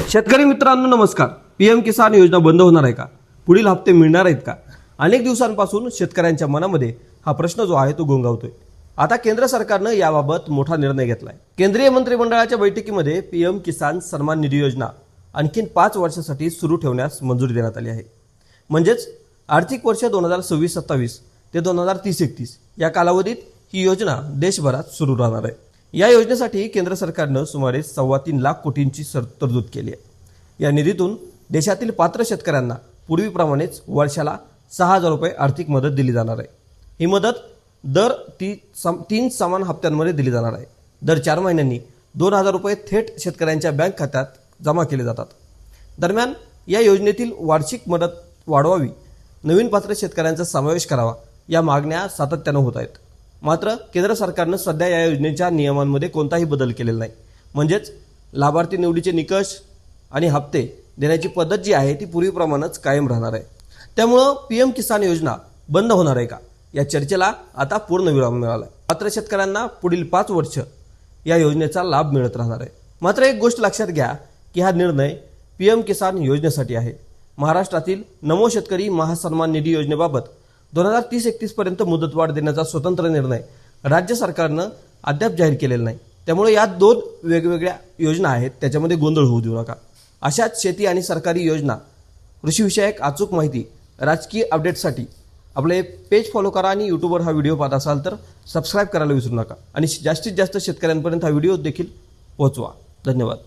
शेतकरी मित्रांनो नमस्कार. पीएम किसान योजना बंद होणार आहे का? पुढील हप्ते मिळणार आहेत का? अनेक दिवसांपासून शेतकऱ्यांच्या मनामध्ये हा प्रश्न जो आहे तो घोंगावतोय. आता केंद्र सरकारनं याबाबत मोठा निर्णय घेतलाय. केंद्रीय मंत्रिमंडळाच्या बैठकीमध्ये पीएम किसान सन्मान निधी योजना आणखीन 5 वर्षांसाठी सुरू ठेवण्यास मंजुरी देण्यात आली आहे. म्हणजेच आर्थिक वर्ष 2026-27 ते 2030-31 या कालावधीत ही योजना देशभरात सुरू राहणार आहे. या योजनेसाठी केंद्र सरकारनं सुमारे 3.25 लाख कोटींची तरतूद केली आहे. या निधीतून देशातील पात्र शेतकऱ्यांना पूर्वीप्रमाणेच वर्षाला 6,000 रुपये आर्थिक मदत दिली जाणार आहे. ही मदत दर 3 समान हप्त्यांमध्ये दिली जाणार आहे. दर 4 महिन्यांनी 2,000 रुपये थेट शेतकऱ्यांच्या बँक खात्यात जमा केले जातात. दरम्यान या योजनेतील वार्षिक मदत वाढवावी, नवीन पात्र शेतकऱ्यांचा समावेश करावा या मागण्या सातत्यानं होत आहेत. मात्र केंद्र सरकारनं सध्या या योजनेच्या नियमांमध्ये कोणताही बदल केलेला नाही. म्हणजेच लाभार्थी निवडीचे निकष आणि हप्ते देण्याची पद्धत जी आहे ती पूर्वीप्रमाणेच कायम राहणार आहे. त्यामुळं पीएम किसान योजना बंद होणार आहे का या चर्चेला आता पूर्णविराम मिळाला. पात्र शेतकऱ्यांना पुढील 5 वर्ष या योजनेचा लाभ मिळत राहणार आहे. मात्र एक गोष्ट लक्षात घ्या की हा निर्णय पीएम किसान योजनेसाठी आहे. महाराष्ट्रातील नमो शेतकरी महासन्मान निधी योजनेबाबत 2030-31 पर्यंत मुदतवाढ देण्याचा स्वतंत्र निर्णय राज्य सरकारनं अद्याप जाहीर केलेला नाही. त्यामुळे या 2 वेगवेगळ्या योजना आहेत, त्याच्यामध्ये गोंधळ होऊ देऊ नका. अशाच शेती आणि सरकारी योजना, कृषीविषयक अचूक माहिती, राजकीय अपडेटसाठी आपले पेज फॉलो करा आणि यूट्यूबवर हा व्हिडिओ पाहत असाल तर सबस्क्राईब करायला विसरू नका आणि जास्तीत जास्त शेतकऱ्यांपर्यंत हा व्हिडिओ देखील पोहोचवा. धन्यवाद.